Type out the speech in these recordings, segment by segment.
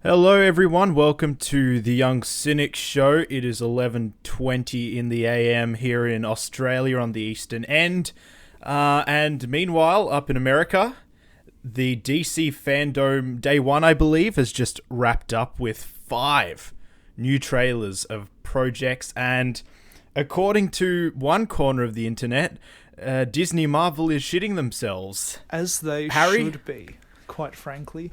Hello everyone, welcome to the Young Cynic Show. It is 11:20 in the AM here in Australia on the eastern end. And meanwhile, up in America, the DC FanDome Day 1, I believe, has just wrapped up with 5 new trailers of projects. And according to one corner of the internet, Disney Marvel is shitting themselves. As they Harry? should be, quite frankly.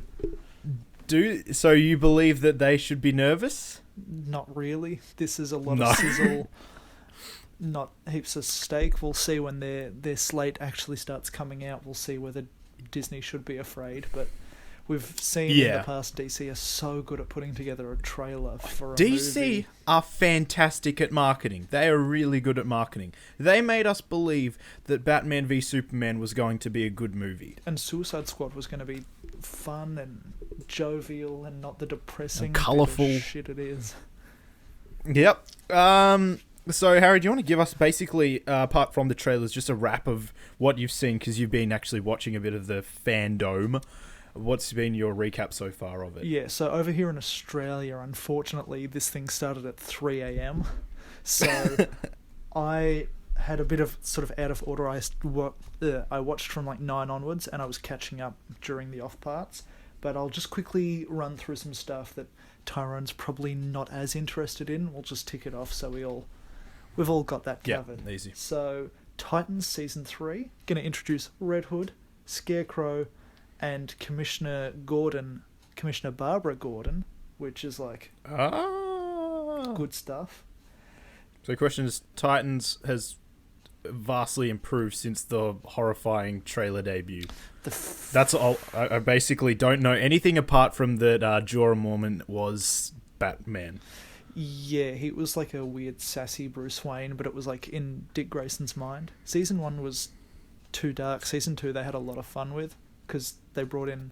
So you believe that they should be nervous? Not really. This is a lot of sizzle, not heaps of steak. We'll see when their slate actually starts coming out. We'll see whether Disney should be afraid. But we've seen in the past DC are so good at putting together a trailer for a DC movie. are fantastic at marketing. They are really good at marketing. They made us believe that Batman v Superman was going to be a good movie. And Suicide Squad was going to be fun and jovial and not the depressing colourful shit it is. Yep. So, Harry, do you want to give us basically, apart from the trailers, just a wrap of what you've seen, because you've been actually watching a bit of the FanDome. What's been your recap so far of it? Yeah, so over here in Australia, unfortunately, this thing started at 3 a.m. So I had a bit of sort of out of order. I watched from like 9 onwards, and I was catching up during the off parts. But I'll just quickly run through some stuff that Tyrone's probably not as interested in. We'll just tick it off so we've all got that covered. Yeah, easy. So Titans Season 3, going to introduce Red Hood, Scarecrow, and Commissioner Barbara Gordon, which is like good stuff. So the question is, Titans has vastly improved since the horrifying trailer debut. That's all. I basically don't know anything apart from that Jorah Mormont was Batman. Yeah, he was like a weird sassy Bruce Wayne, but it was like in Dick Grayson's mind. Season 1 was too dark. Season 2 they had a lot of fun with, because they brought in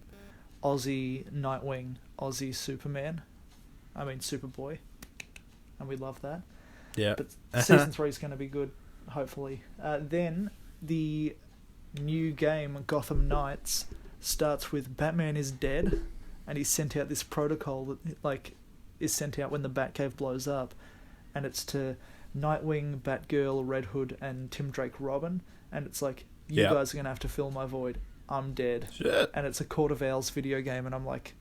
Aussie Nightwing, Aussie Superboy, and we love that. Yeah. But Season 3 is going to be good, hopefully. Then the new game, Gotham Knights, starts with Batman is dead, and he's sent out this protocol that is sent out when the Batcave blows up, and it's to Nightwing, Batgirl, Red Hood, and Tim Drake Robin, and it's like, you guys are going to have to fill my void. I'm dead. Shit. And it's a Court of Owls video game, and I'm like,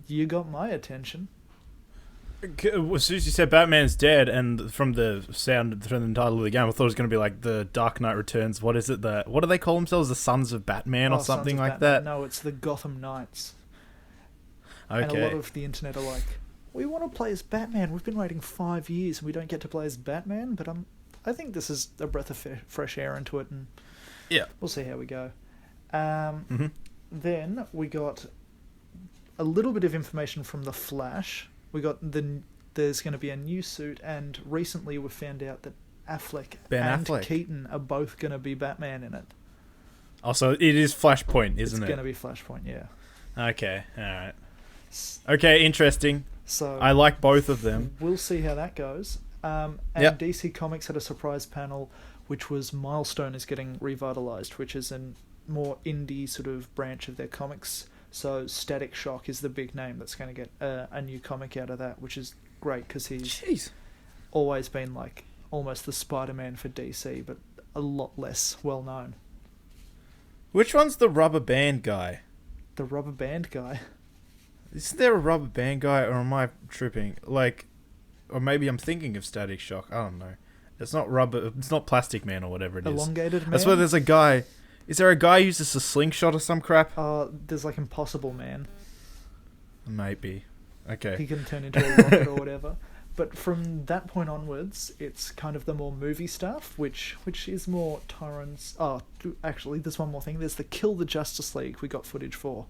you got my attention. As soon as you said Batman's dead, and from the sound, from the title of the game, I thought it was going to be like the Dark Knight Returns. What is it? What do they call themselves? The Sons of Batman or something like that? No, it's the Gotham Knights. Okay. And a lot of the internet are like, we want to play as Batman. We've been waiting 5 years and we don't get to play as Batman. But I think this is a breath of fresh air into it, and we'll see how we go. Then we got a little bit of information from The Flash. We got there's going to be a new suit, and recently we found out that Affleck and Keaton are both going to be Batman in it. Oh, so it is Flashpoint, isn't it? It's going to be Flashpoint, yeah. Okay, alright. Okay, interesting. So I like both of them. We'll see how that goes. DC Comics had a surprise panel, which was Milestone is getting revitalized, which is a more indie sort of branch of their comics. So Static Shock is the big name that's going to get a new comic out of that, which is great because he's always been like almost the Spider-Man for DC, but a lot less well known. Which one's the rubber band guy? The rubber band guy? Isn't there a rubber band guy, or am I tripping? Or maybe I'm thinking of Static Shock. I don't know. It's not rubber. It's not Plastic Man or whatever it is. Elongated Man? That's where there's a guy. Is there a guy who uses a slingshot or some crap? There's like Impossible Man. Maybe. Okay. He can turn into a rocket or whatever. But from that point onwards, it's kind of the more movie stuff, which is more Tyrone's... Oh, actually, there's one more thing. There's the Kill the Justice League we got footage for.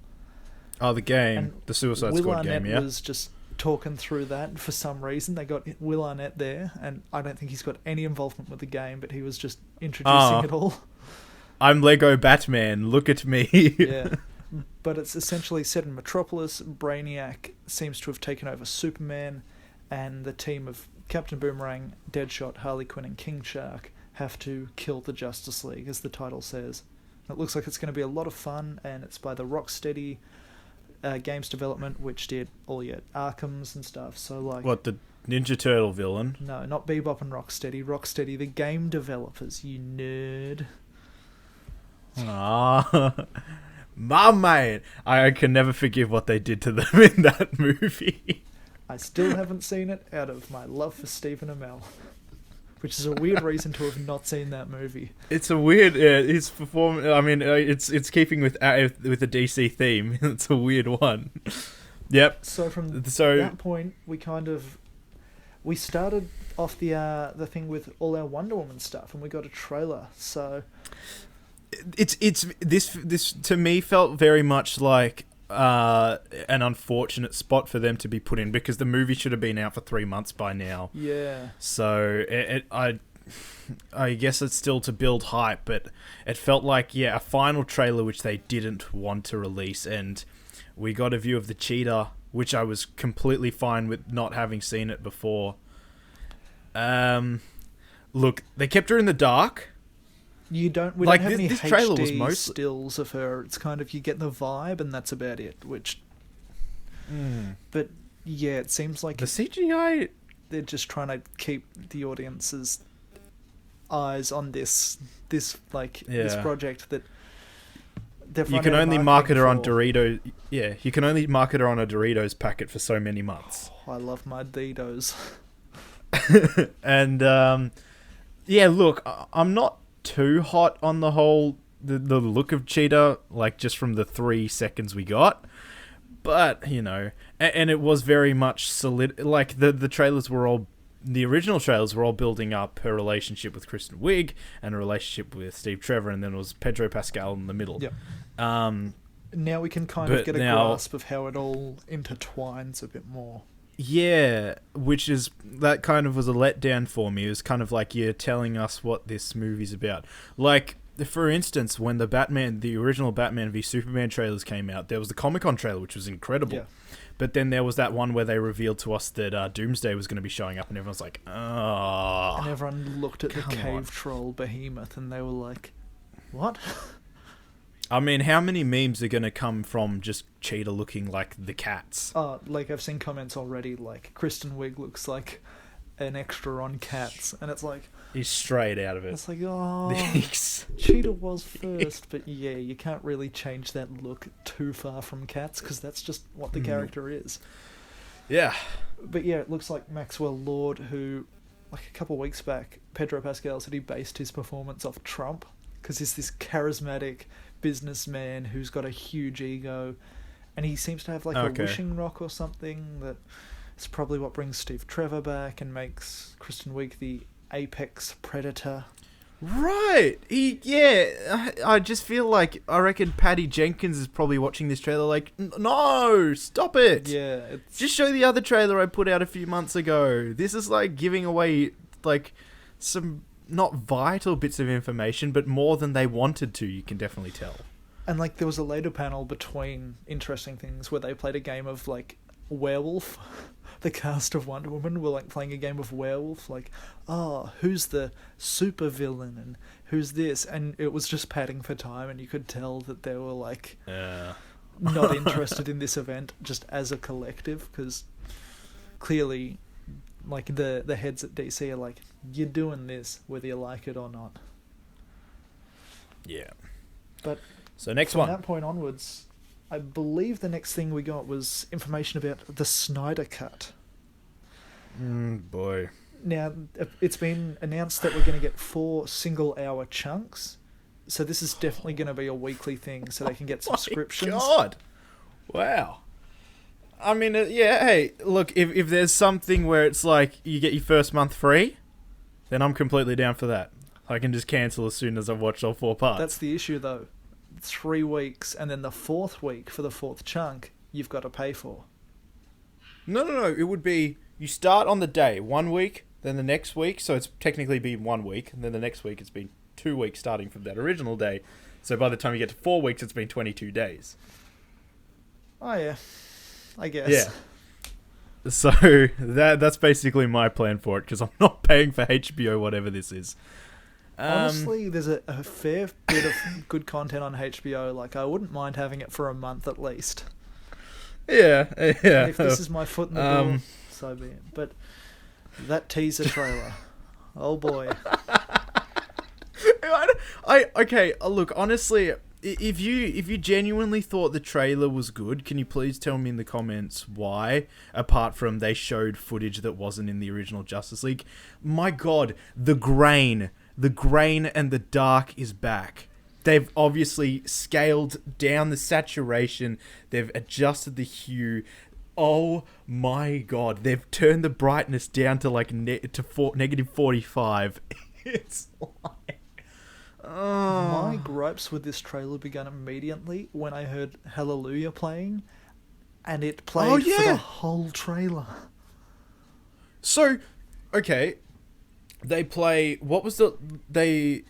Oh, the game. And the Suicide Will Squad Arnett game, yeah? was just talking through that for some reason. They got Will Arnett there, and I don't think he's got any involvement with the game, but he was just introducing it all. I'm Lego Batman, look at me. Yeah. But it's essentially set in Metropolis. Brainiac seems to have taken over Superman, and the team of Captain Boomerang, Deadshot, Harley Quinn, and King Shark have to kill the Justice League, as the title says. It looks like it's going to be a lot of fun, and it's by the Rocksteady games development, which did all your Arkhams and stuff. So like, What, the Ninja Turtle villain? no, not Bebop and Rocksteady. Rocksteady, the game developers. You nerd. Ah, my man. I can never forgive what they did to them in that movie. I still haven't seen it out of my love for Stephen Amell, which is a weird reason to have not seen that movie. It's a weird. His performance. I mean, it's keeping with the DC theme. It's a weird one. Yep. So from that point, we started off the thing with all our Wonder Woman stuff, and we got a trailer. So it's this to me felt very much like an unfortunate spot for them to be put in, because the movie should have been out for 3 months by now. Yeah. So I guess it's still to build hype, but it felt like a final trailer which they didn't want to release, and we got a view of the cheetah, which I was completely fine with not having seen it before. Look, they kept her in the dark. We don't have any this trailer HD was stills of her. It's kind of, you get the vibe, and that's about it. But yeah, it seems like the CGI. They're just trying to keep the audience's eyes on this project that you can only market her on Doritos. Yeah, you can only market her on a Doritos packet for so many months. Oh, I love my Doritos. And look, I'm not too hot on the whole the look of Cheetah, like just from the 3 seconds we got, but and it was very much solid. Like the trailers were all, the original trailers were all building up her relationship with Kristen Wiig and a relationship with Steve Trevor, and then it was Pedro Pascal in the middle. Yep. Now we can kind of get a grasp of how it all intertwines a bit more. Yeah, that kind of was a letdown for me. It was kind of like, you're telling us what this movie's about. Like, for instance, when the original Batman v Superman trailers came out, there was the Comic-Con trailer, which was incredible. Yeah. But then there was that one where they revealed to us that Doomsday was going to be showing up, and everyone's like, oh. And everyone looked at the cave troll behemoth, and they were like, what? I mean, how many memes are going to come from just Cheetah looking like the Cats? Like, I've seen comments already, like, Kristen Wiig looks like an extra on Cats, and it's like... He's straight out of it. It's like, Cheetah was first, but yeah, you can't really change that look too far from Cats, because that's just what the character is. Yeah. But yeah, it looks like Maxwell Lord, who, like a couple of weeks back, Pedro Pascal said he based his performance off Trump, because he's this charismatic businessman who's got a huge ego, and he seems to have like a wishing rock or something that is probably what brings Steve Trevor back and makes Kristen Wiig the apex predator. Right. I just feel like, I reckon Patty Jenkins is probably watching this trailer like, no, stop it. Yeah. Just show the other trailer I put out a few months ago. This is like giving away like some not vital bits of information, but more than they wanted to, you can definitely tell. And like, there was a later panel between interesting things where they played a game of like werewolf. The cast of Wonder Woman were like playing a game of werewolf, like, who's the super villain and who's this, and it was just padding for time, and you could tell that they were like not interested in this event just as a collective, because clearly like the heads at DC are like, you're doing this whether you like it or not. Yeah. But so next from one. that point onwards, I believe the next thing we got was information about the Snyder Cut. Boy. Now, it's been announced that we're going to get 4 single-hour chunks, so this is definitely going to be a weekly thing, so they can get subscriptions. Oh my God! Wow. I mean, hey, look, if there's something where it's like, you get your first month free, then I'm completely down for that. I can just cancel as soon as I've watched all 4 parts. That's the issue, though. 3 weeks, and then the 4th week for the 4th chunk, you've got to pay for. No. It would be, you start on the day, 1 week, then the next week, so it's technically been 1 week, and then the next week it's been 2 weeks starting from that original day. So by the time you get to 4 weeks, it's been 22 days. Oh yeah, I guess. Yeah. So that's basically my plan for it, because I'm not paying for HBO, whatever this is. Honestly, there's a fair bit of good content on HBO. Like, I wouldn't mind having it for a month at least. Yeah. And if this is my foot in the door, so be it. But that teaser trailer, oh boy. Okay, look, honestly, if you genuinely thought the trailer was good, can you please tell me in the comments why, apart from they showed footage that wasn't in the original Justice League? My God, the grain and the dark is back. They've obviously scaled down the saturation. They've adjusted the hue. Oh my God, they've turned the brightness down to like negative 45. It's like... My gripes with this trailer began immediately when I heard Hallelujah playing, and it played for the whole trailer. So, okay, they play... What was the... They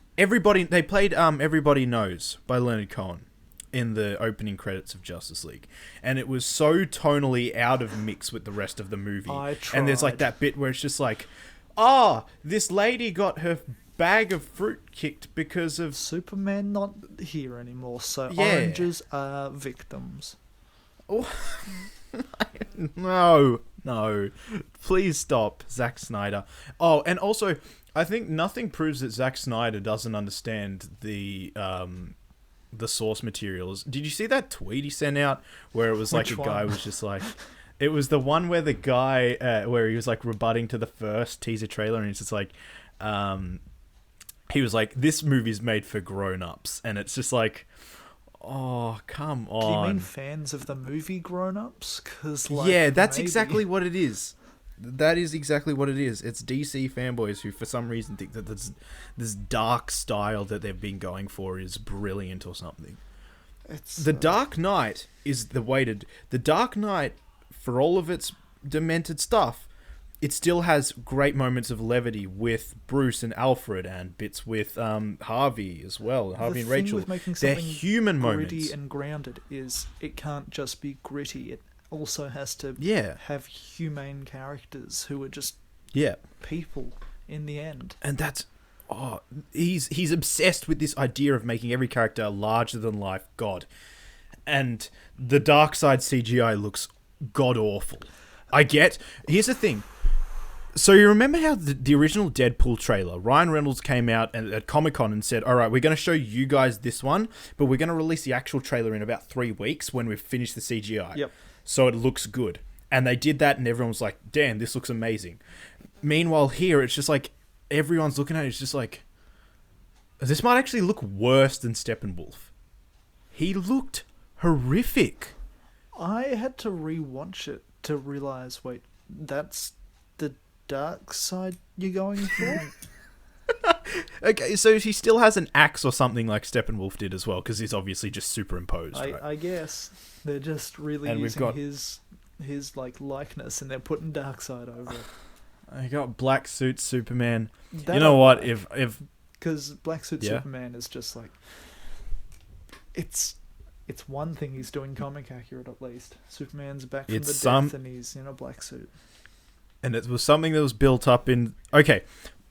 played Everybody Knows by Leonard Cohen in the opening credits of Justice League, and it was so tonally out of mix with the rest of the movie. And there's like that bit where it's just like, this lady got her bag of fruit kicked because of Superman not here anymore, so oranges are victims. No, please stop, Zack Snyder. Oh, and also, I think nothing proves that Zack Snyder doesn't understand the source materials. Did you see that tweet he sent out where it was like guy was just like, it was the one where the guy where he was like rebutting to the first teaser trailer, and he's just like, he was like, this movie's made for grown-ups, and it's just like, oh, come on. Do you mean fans of the movie grown-ups? That's exactly what it is. That is exactly what it is. It's DC fanboys who, for some reason, think that this dark style that they've been going for is brilliant or something. The Dark Knight is the way to... The Dark Knight, for all of its demented stuff, it still has great moments of levity with Bruce and Alfred, and bits with Harvey as well. Harvey and Rachel. With making they're human moments. Gritty and grounded is it can't just be gritty. It also has to have humane characters who are just people in the end. And that's... he's obsessed with this idea of making every character a larger-than-life god. And the Darkseid CGI looks god-awful. Here's the thing. So you remember how the original Deadpool trailer, Ryan Reynolds came out at Comic-Con and said, all right, we're going to show you guys this one, but we're going to release the actual trailer in about 3 weeks when we've finished the CGI. Yep. So it looks good. And they did that, and everyone was like, damn, this looks amazing. Meanwhile, here, it's just like, everyone's looking at it, it's just like, this might actually look worse than Steppenwolf. He looked horrific. I had to rewatch it to realize, wait, that's the dark side you're going for? Okay, so he still has an axe or something like Steppenwolf did as well, because he's obviously just superimposed. I guess they're just really using his like likeness, and they're putting Darkseid over it. I got Black Suit Superman. You know what? If because Black Suit Superman is just like it's one thing he's doing comic accurate at least. Superman's back from the death, and he's in a black suit. And it was something that was built up in... Okay,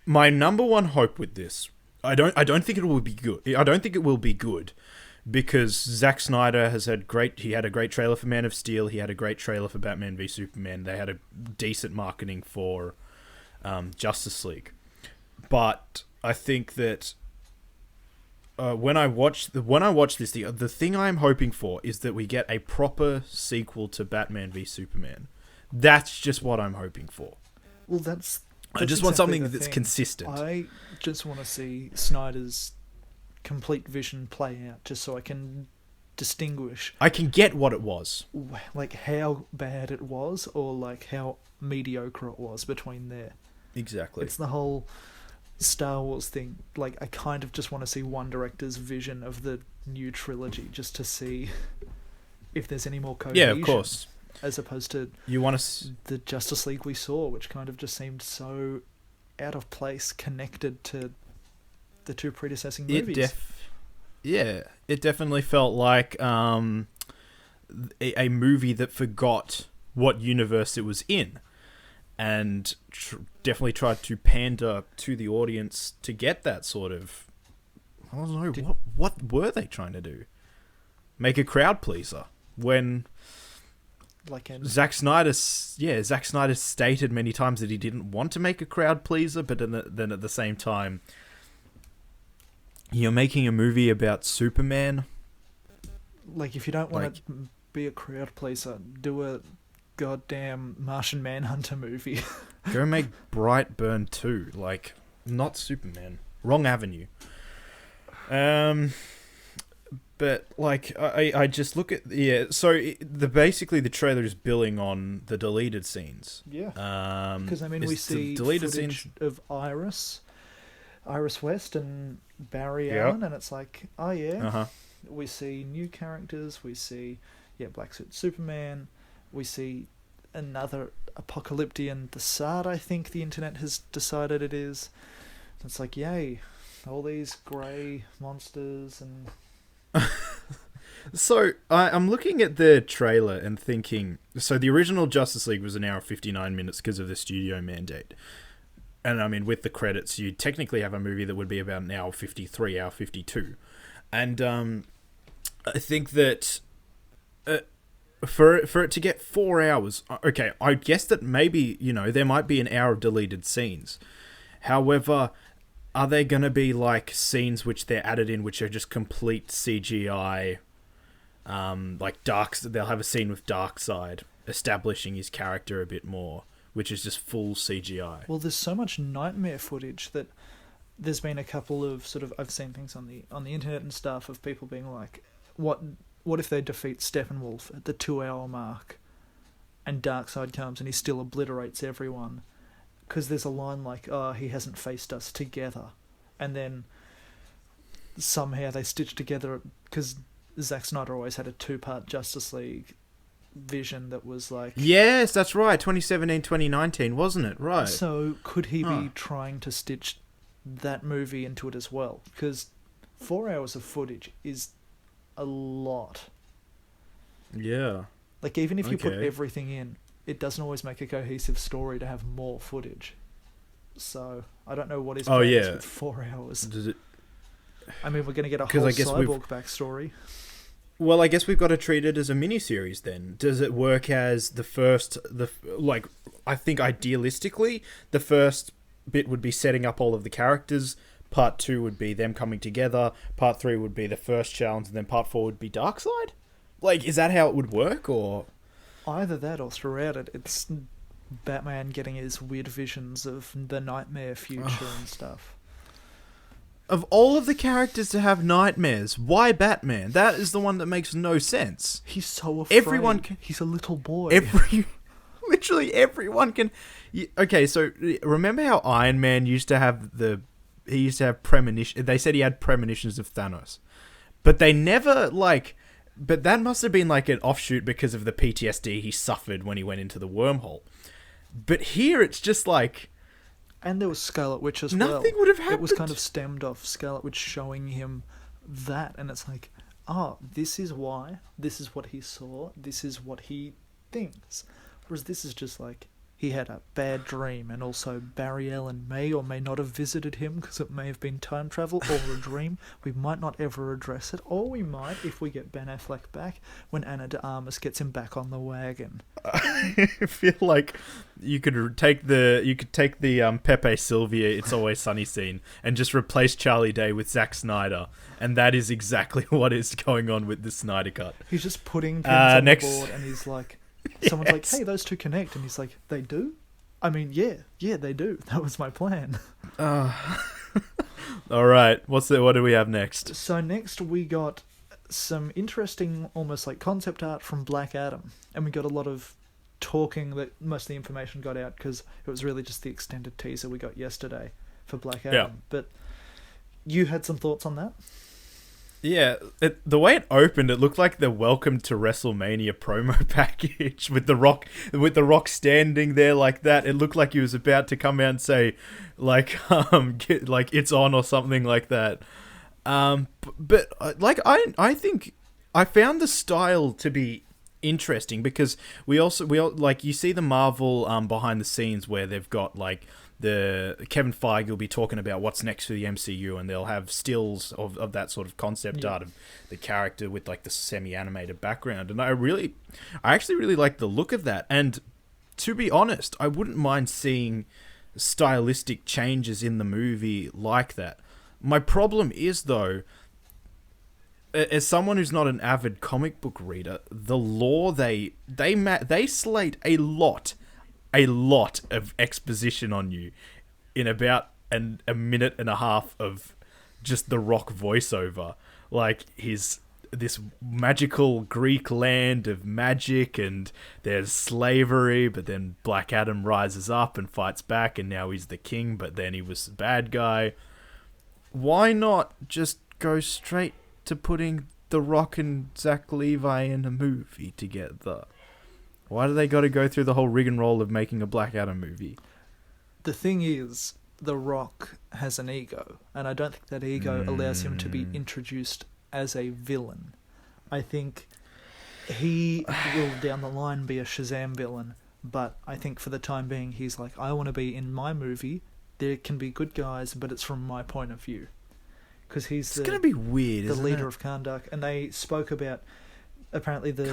my number one hope with this, I don't think it will be good. I don't think it will be good because Zack Snyder has had he had a great trailer for Man of Steel. He had a great trailer for Batman v Superman. They had a decent marketing for Justice League. But I think that when I watch this, the thing I'm hoping for is that we get a proper sequel to Batman v Superman. That's just what I'm hoping for. Well, I just want something that's consistent. I just want to see Snyder's complete vision play out, just so I can distinguish. I can get what it was. Like how bad it was, or like how mediocre it was between there. Exactly. It's the whole Star Wars thing. Like, I kind of just want to see one director's vision of the new trilogy, just to see if there's any more cohesion. Yeah, of course. As opposed to the Justice League we saw, which kind of just seemed so out of place, connected to the two predecessing movies. It definitely felt like a movie that forgot what universe it was in, and definitely tried to pander to the audience to get that sort of... I don't know, what were they trying to do? Make a crowd pleaser when... Like in Zack Snyder stated many times that he didn't want to make a crowd pleaser, but then at the same time, you're making a movie about Superman. like if you don't want to be a crowd pleaser, do a goddamn Martian Manhunter movie. Go make Brightburn 2, like, not Superman. Wrong avenue. But like I just look at so basically the trailer is billing on the deleted scenes. Yeah. Because I mean we see deleted footage scenes of Iris West and Barry Allen, and it's like, oh yeah, we see new characters. We see Black Suit Superman. We see another apocalyptian, the Sard. I think the internet has decided it is. It's like, yay, all these grey monsters and. So I'm looking at the trailer and thinking, so the original Justice League was an hour 59 minutes because of the studio mandate, and I mean with the credits you technically have a movie that would be about an hour 53, hour 52, and I think that for it to get 4 hours, okay, I guess that maybe there might be an hour of deleted scenes. However, are they going to be like scenes which they're added in which are just complete CGI, like they'll have a scene with Darkseid establishing his character a bit more, which is just full CGI? Well, there's so much nightmare footage that there's been a couple of I've seen things on the internet and stuff of people being like, what if they defeat Steppenwolf at the 2-hour mark and Darkseid comes and he still obliterates everyone? Because there's a line like, oh, he hasn't faced us together. And then somehow they stitch together, because Zack Snyder always had a 2-part Justice League vision that was like... Yes, that's right, 2017, 2019, wasn't it? Right. So could he be trying to stitch that movie into it as well? Because 4 hours of footage is a lot. Yeah. Like, even if you put everything in, it doesn't always make a cohesive story to have more footage. So I don't know what his plan is with 4 hours. Does it? I mean, we're going to get a whole Cyborg backstory. Well, I guess we've got to treat it as a miniseries then. Does it work as I think idealistically, the first bit would be setting up all of the characters. Part 2 would be them coming together. Part 3 would be the first challenge, and then Part 4 would be Darkseid? Like, is that how it would work, or...? Either that or throughout it, it's Batman getting his weird visions of the nightmare future and stuff. Of all of the characters to have nightmares, why Batman? That is the one that makes no sense. He's so afraid. He's a little boy. Literally everyone can... Okay, so remember how Iron Man used to have he used to have premonition. They said he had premonitions of Thanos. But they never, But that must have been like an offshoot because of the PTSD he suffered when he went into the wormhole. But here it's just like... And there was Scarlet Witch as well. Nothing would have happened. It was kind of stemmed off Scarlet Witch showing him that, and it's like, this is why, this is what he saw, this is what he thinks. Whereas this is just like, he had a bad dream, and also Barry Allen may or may not have visited him because it may have been time travel or a dream. We might not ever address it, or we might if we get Ben Affleck back when Ana de Armas gets him back on the wagon. I feel like you could take the Pepe Sylvia It's Always Sunny scene and just replace Charlie Day with Zack Snyder, and that is exactly what is going on with the Snyder Cut. He's just putting things on the board, and he's like... Someone's like, hey, those two connect. And he's like, they do? I mean, yeah, they do. That was my plan. All right. What do we have next? So next we got some interesting, almost like concept art from Black Adam. And we got a lot of talking that most of the information got out because it was really just the extended teaser we got yesterday for Black Adam. Yeah. But you had some thoughts on that? Yeah, the way it opened, it looked like the Welcome to WrestleMania promo package with the Rock standing there like that. It looked like he was about to come out and say, it's on or something like that. But I think I found the style to be interesting because we all you see the Marvel behind the scenes where they've got the Kevin Feige will be talking about what's next for the MCU, and they'll have stills of that sort of concept art of the character with like the semi-animated background. And I actually really like the look of that. And to be honest, I wouldn't mind seeing stylistic changes in the movie like that. My problem is, though, as someone who's not an avid comic book reader, the lore they slate a lot of exposition on you in about a minute and a half of just the Rock voiceover. Like this magical Greek land of magic, and there's slavery, but then Black Adam rises up and fights back, and now he's the king, but then he was the bad guy. Why not just go straight to putting The Rock and Zach Levi in a movie together? Why do they got to go through the whole rigmarole of making a Black Adam movie? The thing is, The Rock has an ego, and I don't think that ego allows him to be introduced as a villain. I think he will down the line be a Shazam villain, but I think for the time being he's like, I want to be in my movie, there can be good guys, but it's from my point of view. Because he's going to be weird, the leader of Karnak, and they spoke about apparently the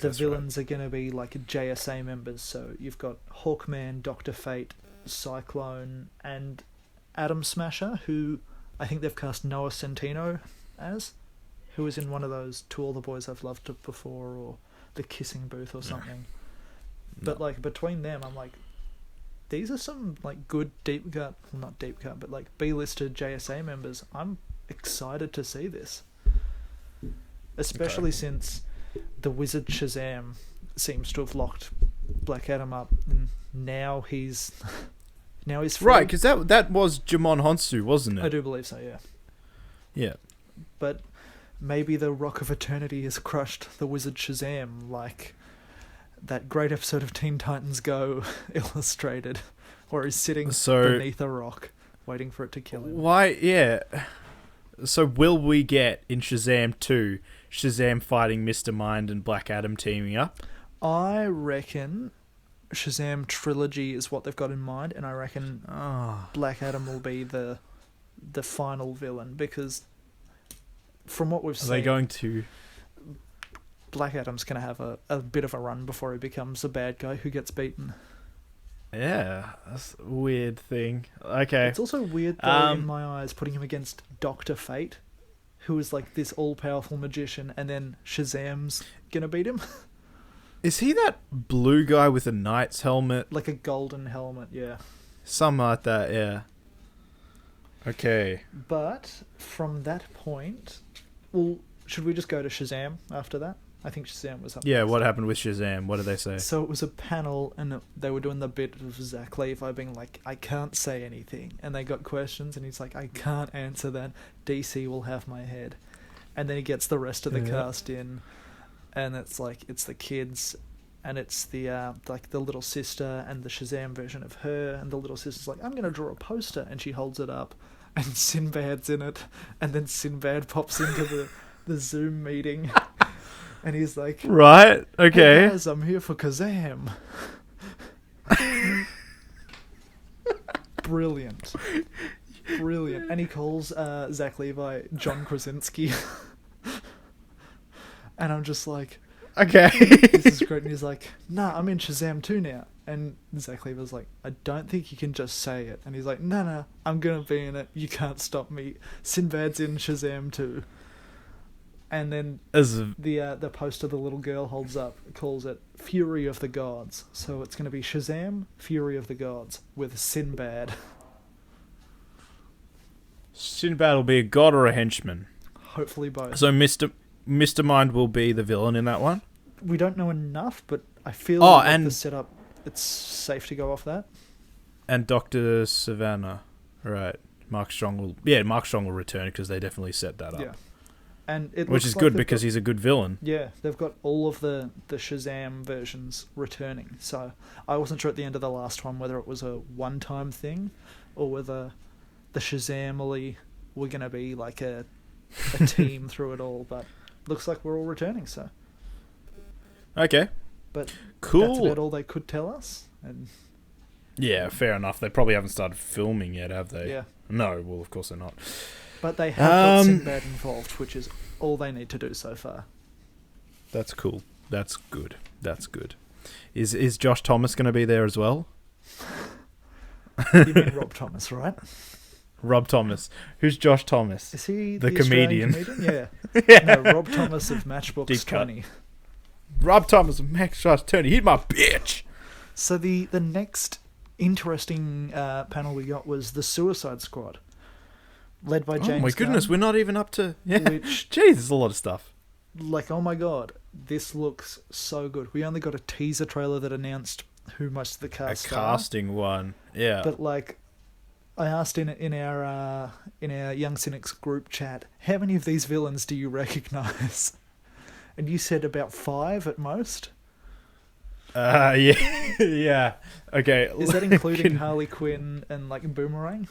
villains are going to be like JSA members. So you've got Hawkman, Dr. Fate, Cyclone, and Atom Smasher, who I think they've cast Noah Centineo as, who was in one of those To All the Boys I've Loved Before, or The Kissing Booth or something. No. But like between them, I'm like, these are some like good not deep cut, but like B-listed JSA members. I'm excited to see this, especially since the Wizard Shazam seems to have locked Black Adam up, and now he's free. Right, because that was Jamon Honsu, wasn't it? I do believe so. Yeah. But maybe the Rock of Eternity has crushed the Wizard Shazam, like that great episode of Teen Titans Go illustrated, where he's sitting beneath a rock, waiting for it to kill him. Why? Yeah. So will we get in Shazam 2, Shazam fighting Mr. Mind and Black Adam teaming up? I reckon Shazam trilogy is what they've got in mind, and I reckon Black Adam will be the final villain, because from what we've seen, are they going to... Black Adam's going to have a bit of a run before he becomes a bad guy who gets beaten. Yeah, that's a weird thing. Okay. It's also weird, though, in my eyes, putting him against Dr. Fate, who is like this all-powerful magician, and then Shazam's going to beat him. Is he that blue guy with a knight's helmet? Like a golden helmet, yeah. Something like that, yeah. Okay. But from that point... Well, should we just go to Shazam after that? I think Shazam was up. Yeah, next. What happened with Shazam? What did they say? So it was a panel, and they were doing the bit of Zach Levi being like, I can't say anything. And they got questions, and he's like, I can't answer that. DC will have my head. And then he gets the rest of the cast in, and it's like, it's the kids, and it's the like the little sister, and the Shazam version of her, and the little sister's like, I'm going to draw a poster, and she holds it up, and Sinbad's in it, and then Sinbad pops into the Zoom meeting. And he's like, right, okay. Hey guys, I'm here for Kazam. Brilliant. And he calls Zach Levi John Krasinski. And I'm just like, okay. This is great. And he's like, nah, I'm in Shazam 2 now. And Zach Levi's like, I don't think you can just say it. And he's like, no, I'm going to be in it. You can't stop me. Sinbad's in Shazam 2. And then the poster the little girl holds up calls it Fury of the Gods. So it's going to be Shazam, Fury of the Gods, with Sinbad. Sinbad will be a god or a henchman? Hopefully both. So Mr. Mind will be the villain in that one? We don't know enough, but I feel like the setup, it's safe to go off that. And Dr. Savannah. Right. Mark Strong will return, because they definitely set that up. Yeah. And it which is good, because he's a good villain. Yeah, they've got all of the Shazam versions returning. So I wasn't sure at the end of the last one whether it was a one-time thing, or whether the Shazamily were going to be like a team through it all. But looks like we're all returning, so. Okay. But cool. That's about all they could tell us. And Yeah, fair enough. They probably haven't started filming yet, have they? Yeah. No, well, of course they're not. But they have got Sinbad involved, which is all they need to do so far. That's cool. That's good. That's good. Is Josh Thomas going to be there as well? You mean Rob Thomas, right? Rob Thomas. Who's Josh Thomas? Is he the Australian comedian? Yeah. Yeah. No, Rob Thomas of Matchbox Deep cut. 20. Rob Thomas of Matchbox 20. He's my bitch. So the next interesting panel we got was the Suicide Squad, led by James Oh my goodness, Gunn, we're not even up to... Yeah. which, Jeez, there's a lot of stuff. like, oh my god, this looks so good. We only got a teaser trailer that announced who most of the cast A casting one. Yeah. But like, I asked in our Young Cynics group chat, how many of these villains do you recognise? And you said about 5 at most. Yeah. Yeah. Okay. Is that including Harley Quinn and like Boomerang?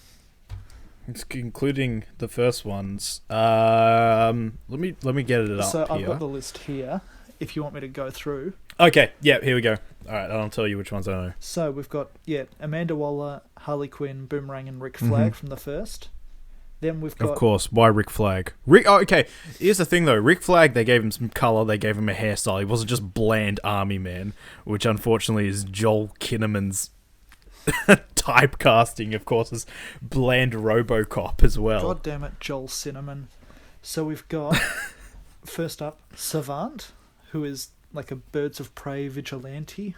It's including the first ones. Let me get it up So here. I've got the list here. If you want me to go through. Okay. Yeah. Here we go. All right. I'll tell you which ones I know. So we've got Amanda Waller, Harley Quinn, Boomerang, and Rick Flag from the first. Then we've got Of course. Why Rick Flag? Oh, okay. Here's the thing, though. Rick Flag, they gave him some color. They gave him a hairstyle. He wasn't just bland army man, which unfortunately is Joel Kinnaman's typecasting, of course, is bland RoboCop as well. God damn it, Joel Cinnamon. So we've got first up Savant, who is like a Birds of Prey vigilante,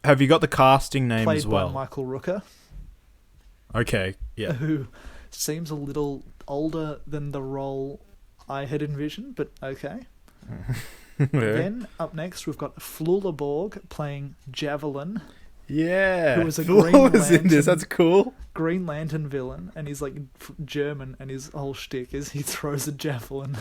Have you got the casting name played as well? by Michael Rooker, Okay. Yeah. who seems a little older than the role I had envisioned, but okay. Then up next we've got Flula Borg playing Javelin, Yeah. who was a Phil Green was in this. Lantern- That's cool. Green Lantern villain, and he's like German, and his whole shtick is he throws a javelin.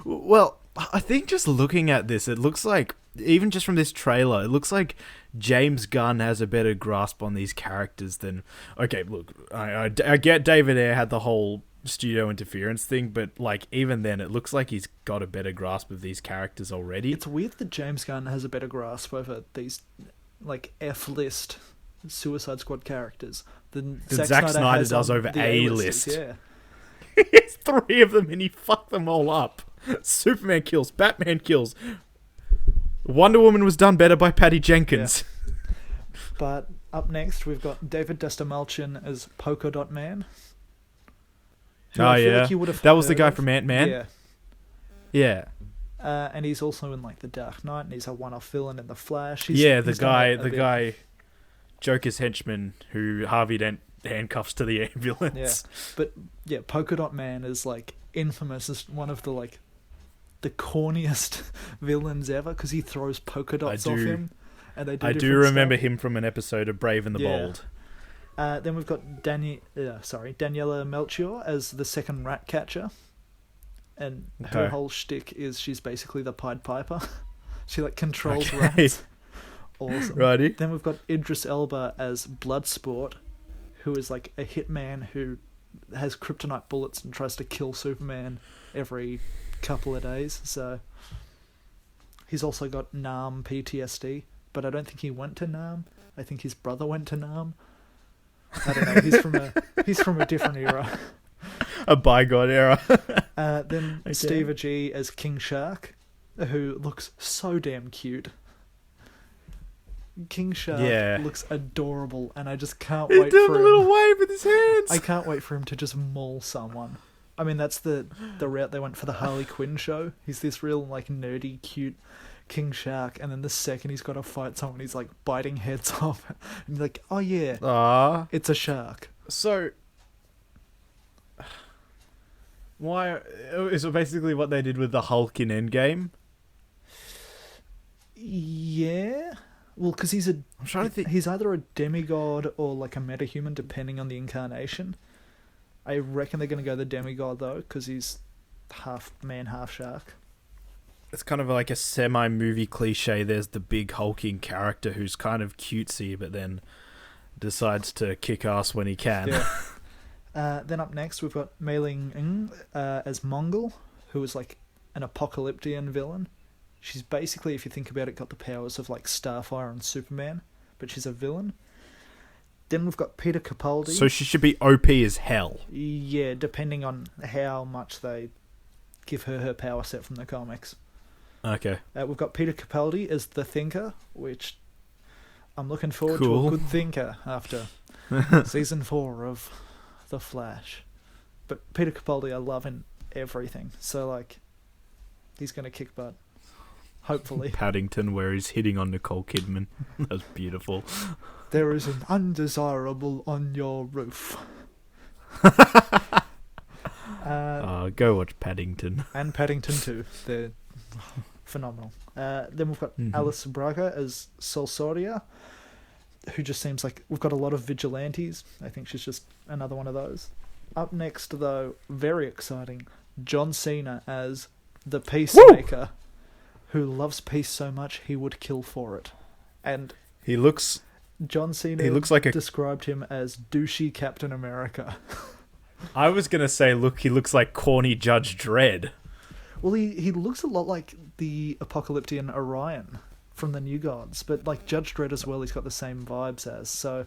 Well, I think just looking at this, it looks like, even just from this trailer, it looks like James Gunn has a better grasp on these characters than... Okay, look, I get David Ayer had the whole studio interference thing, but like even then, it looks like he's got a better grasp of these characters already. It's weird that James Gunn has a better grasp over these like F-list Suicide Squad characters than Zack Snyder does on over the A-list. A-listers, Yeah. It's 3 of them and he fucked them all up. Superman kills, Batman kills. Wonder Woman was done better by Patty Jenkins. But up next, we've got David Dastmalchian as Polka Dot Man. who Oh I feel yeah, like you would have that was the heard guy of. from Ant-Man. Yeah. Yeah. And he's also in like The Dark Knight, and he's a one-off villain in The Flash. The He's done a bit. guy, Joker's henchman who Harvey Dent handcuffs to the ambulance. Yeah, but yeah, Polka Dot Man is like infamous as one of the like the corniest villains ever because he throws polka dots off him, and they do. I do different remember stuff. him from an episode of Brave and the Yeah. Bold. Then we've got Daniela Melchior as the second rat catcher, and her Okay. whole shtick is she's basically the Pied Piper. She like controls Okay. rats. Awesome. Righty. Then we've got Idris Elba as Bloodsport, who is like a hitman who has kryptonite bullets and tries to kill Superman every couple of days. So he's also got Nam PTSD, but I don't think he went to Nam. I think his brother went to Nam. I don't know. He's from a different era. A bygone era. Then Okay. Steve Agee as King Shark, who looks so damn cute. King Shark Yeah. looks adorable, and I just can't He's wait doing for a little him. wave with his hands. I can't wait for him to just maul someone. I mean, that's the route they went for the Harley Quinn show. He's this real like nerdy, cute King Shark, and then the second he's got to fight someone, he's like biting heads off, and you're like, oh yeah, Ah. it's a shark. So, why is it basically what they did with the Hulk in Endgame? Yeah. Well, because he's I'm trying to think. he's either a demigod or like a metahuman, depending on the incarnation. I reckon they're going to go the demigod though, because he's half man, half shark. It's kind of like a semi-movie cliche. There's the big hulking character who's kind of cutesy, but then decides to kick ass when he can. Yeah. Then up next we've got Mei Ling Ng as Mongol, who is like an apocalyptian villain. She's basically, if you think about it, got the powers of like Starfire and Superman, but she's a villain. Then we've got Peter Capaldi. So she should be OP as hell. Yeah, depending on how much they give her power set from the comics. Okay. We've got Peter Capaldi as the Thinker, which I'm looking forward to Cool. a good thinker after season 4 of The Flash. But Peter Capaldi I love in everything, so like he's going to kick butt. Hopefully. Paddington, where he's hitting on Nicole Kidman. That's beautiful. There is an undesirable on your roof. Go watch Paddington. And Paddington 2. They're phenomenal. Then we've got Alice Braga as Solsoria, who just seems like... We've got a lot of vigilantes. I think she's just another one of those. Up next, though, very exciting, John Cena as the Peacemaker, who loves peace so much he would kill for it. And He looks like a... described him as douchey Captain America. I was going to say, he looks like corny Judge Dredd. Well, he looks a lot like the Apocalyptian Orion from the New Gods, but like Judge Dredd as well, he's got the same vibes as, so...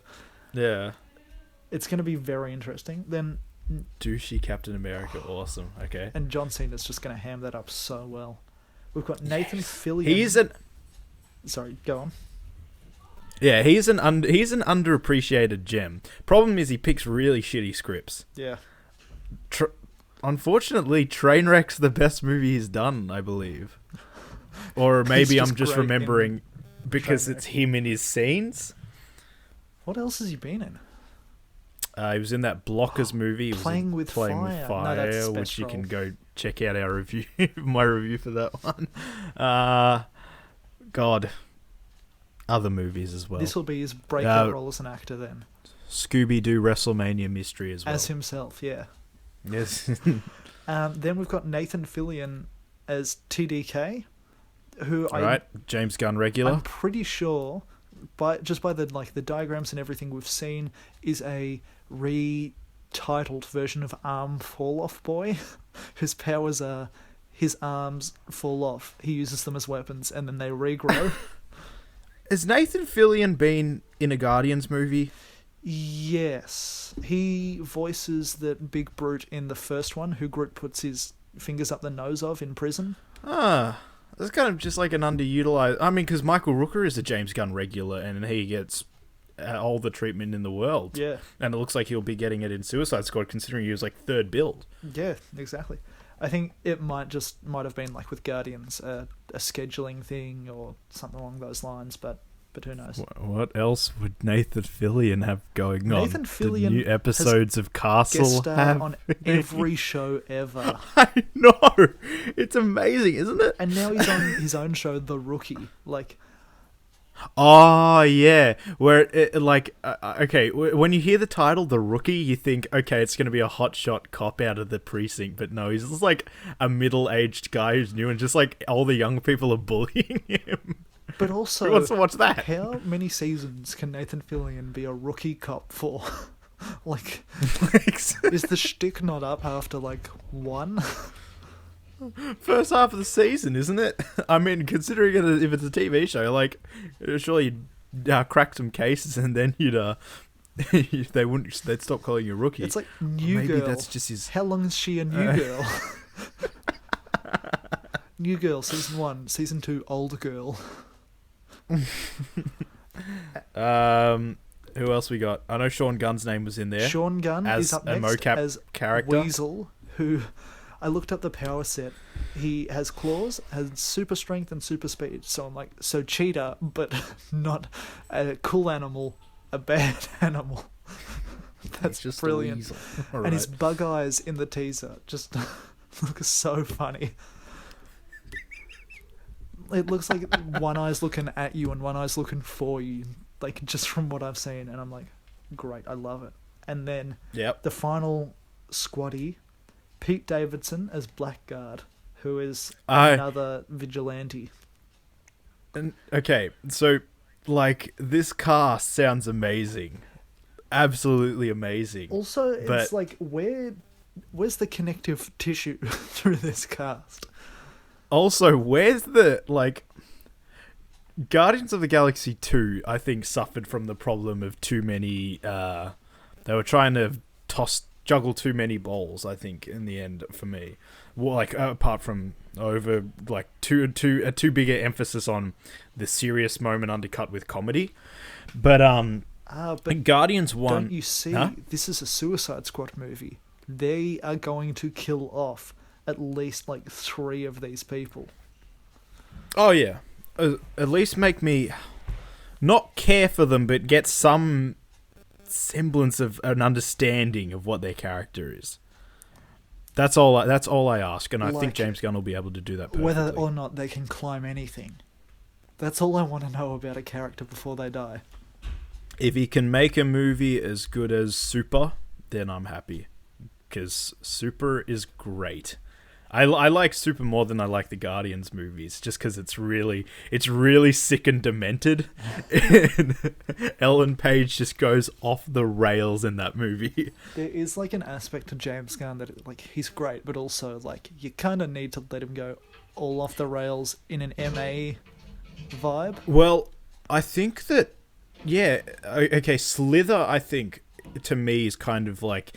Yeah. It's going to be very interesting. Then... Douchey Captain America, awesome, okay. And John Cena's just going to ham that up so well. We've got Nathan Fillion... Sorry, go on. Yeah, he's an underappreciated gem. Problem is he picks really shitty scripts. Yeah. Unfortunately, Trainwreck's the best movie he's done, I believe. Or maybe I'm just remembering because it's him in his scenes. What else has he been in? He was in that Blockers movie. Playing with Fire. No, that's which you Spectral. can go check out our review, my review for that one. God. Other movies as well. This will be his breakout role as an actor then. Scooby-Doo WrestleMania Mystery as well. As himself, yeah. Yes. Then we've got Nathan Fillion as TDK, who James Gunn regular. I'm pretty sure, by the diagrams and everything we've seen, is a retitled version of Arm Fall Off Boy, whose powers are his arms fall off. He uses them as weapons and then they regrow. Has Nathan Fillion been in a Guardians movie? Yes. He voices that big brute in the first one, who Groot puts his fingers up the nose of in prison. That's kind of just like an underutilized... I mean, because Michael Rooker is a James Gunn regular, and he gets all the treatment in the world. Yeah. And it looks like he'll be getting it in Suicide Squad, considering he was like third build. Yeah, exactly. I think it might have been like with Guardians, a scheduling thing or something along those lines, but who knows? What else would Nathan Fillion have going on? Nathan Fillion the new episodes of Castle guest starred have on every show ever. I know, it's amazing, isn't it? And now he's on his own show, The Rookie. Like, oh yeah, where okay, when you hear the title The Rookie, you think, okay, it's going to be a hotshot cop out of the precinct, but no, he's just like a middle-aged guy who's new, and just like all the young people are bullying him. but also, Who wants to watch that? How many seasons can Nathan Fillion be a rookie cop for? Like, is the shtick not up after like one? First half of the season, isn't it? I mean, considering it, if it's a TV show, like, surely you'd crack some cases and then they'd stop calling you a rookie. It's like New Maybe Girl. that's just his... How long is she a new girl? New Girl, season 1. Season 2, Old Girl. Who else we got? I know Sean Gunn's name was in there. Sean Gunn as is up a next mocap as character. Weasel, who... I looked up the power set. He has claws, has super strength and super speed. So I'm like, so cheetah, but not a cool animal, a bad animal. That's just brilliant. And his bug eyes in the teaser just look so funny. It looks like one eye's looking at you and one eye's looking for you, like just from what I've seen. And I'm like, great, I love it. And then the final squaddy, Pete Davidson as Blackguard, who is another vigilante. And okay, so like this cast sounds amazing, absolutely amazing. Also, it's like where's the connective tissue through this cast? Also, where's the like Guardians of the Galaxy 2? I think suffered from the problem of too many. They were trying to juggle too many balls. I think in the end for me, well, like apart from over like too big an emphasis on the serious moment undercut with comedy, but but Guardians 1. Don't you see? Huh? This is a Suicide Squad movie. They are going to kill off at least like 3 of these people. Oh yeah, at least make me not care for them, but get some semblance of an understanding of what their character is. That's all I ask, and I think James Gunn will be able to do that perfectly. Whether or not they can climb anything. That's all I want to know about a character before they die. If he can make a movie as good as Super, then I'm happy, because Super is great. I like Super more than I like the Guardians movies, just because it's really sick and demented. And Ellen Page just goes off the rails in that movie. There is like an aspect to James Gunn that like he's great, but also like you kind of need to let him go all off the rails in an MA vibe. Well, I think that okay, Slither, I think to me is kind of like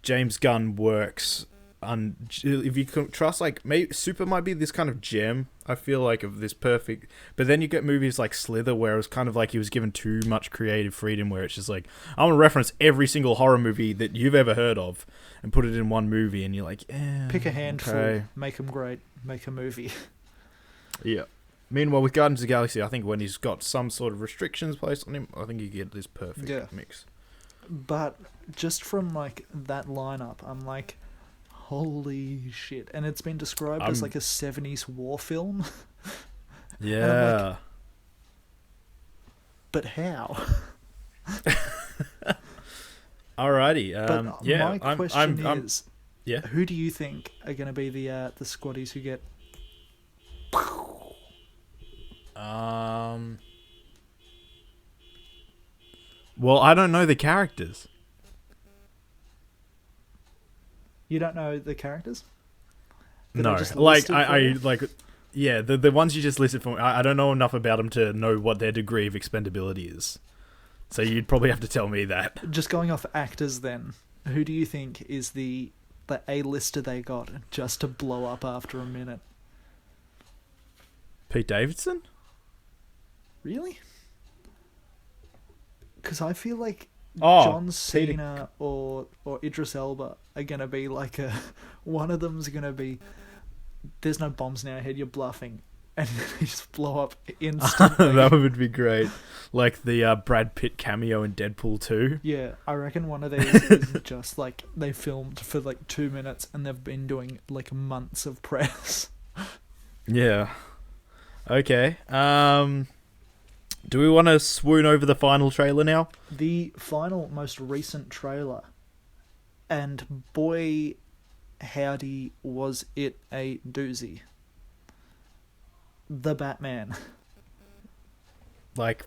James Gunn works on, if you can trust, like maybe Super might be this kind of gem, I feel like, of this perfect, but then you get movies like Slither where it was kind of like he was given too much creative freedom, where it's just like, I'm gonna reference every single horror movie that you've ever heard of and put it in one movie, and you're like, pick a handful, okay. Make them great, make a movie. Yeah. Meanwhile, with Guardians of the Galaxy, I think when he's got some sort of restrictions placed on him, I think you get this perfect mix. But just from like that lineup, I'm like, holy shit. And it's been described as like a 70s war film. Yeah. Like, but how? Alrighty. But yeah. my question is, yeah. Who do you think are going to be the squaddies who get... Well, I don't know the characters. You don't know the characters? No, like I like, yeah, the ones you just listed for me, I don't know enough about them to know what their degree of expendability is. So you'd probably have to tell me that. Just going off actors, then, who do you think is the A-lister they got just to blow up after a minute? Pete Davidson? Really? Because I feel like John Cena or Idris Elba are going to be like one of them's going to be, there's no bombs in our head, you're bluffing, and they just blow up instantly. That would be great. Like the Brad Pitt cameo in Deadpool 2. Yeah, I reckon one of these is just like they filmed for like 2 minutes and they've been doing like months of press. Yeah. Okay. Do we want to swoon over the final trailer now? The final, most recent trailer. And boy, howdy, was it a doozy. The Batman. Like,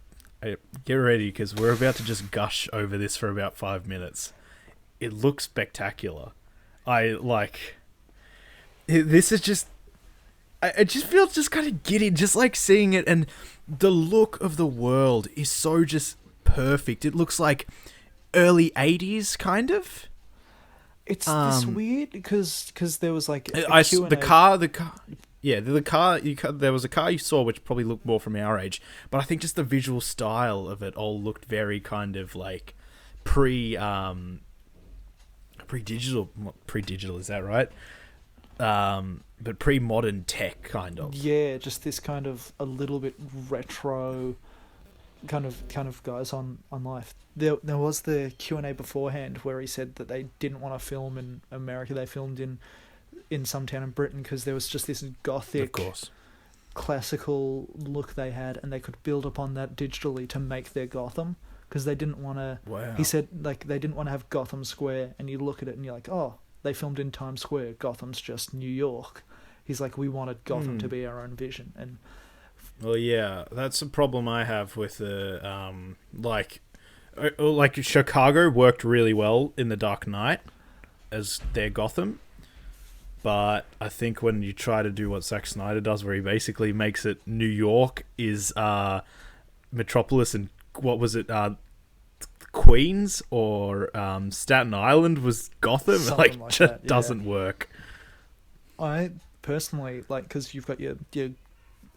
get ready, because we're about to just gush over this for about 5 minutes. It looks spectacular. This is just... It just feels just kind of giddy, just like seeing it, and the look of the world is so just perfect. It looks like early 80s, kind of. It's this weird, because there was like there was a car you saw which probably looked more from our age, but I think just the visual style of it all looked very kind of like pre-digital, is that right? But pre-modern tech, kind of. Yeah, just this kind of a little bit retro kind of guys on life. There was the Q&A beforehand where he said that they didn't want to film in America. They filmed in some town in Britain because there was just this gothic, of course, classical look they had, and they could build upon that digitally to make their Gotham, because they didn't want to... Wow. He said like they didn't want to have Gotham Square and you look at it and you're like, oh, they filmed in Times Square. Gotham's just New York. He's like, we wanted Gotham to be our own vision. And well, yeah, that's a problem I have with like Chicago worked really well in The Dark Knight as their Gotham, but I think when you try to do what Zack Snyder does, where he basically makes it New York is Metropolis, and what was it, Queens or Staten Island was Gotham, Something like just that, yeah. doesn't work. I personally like, because you've got your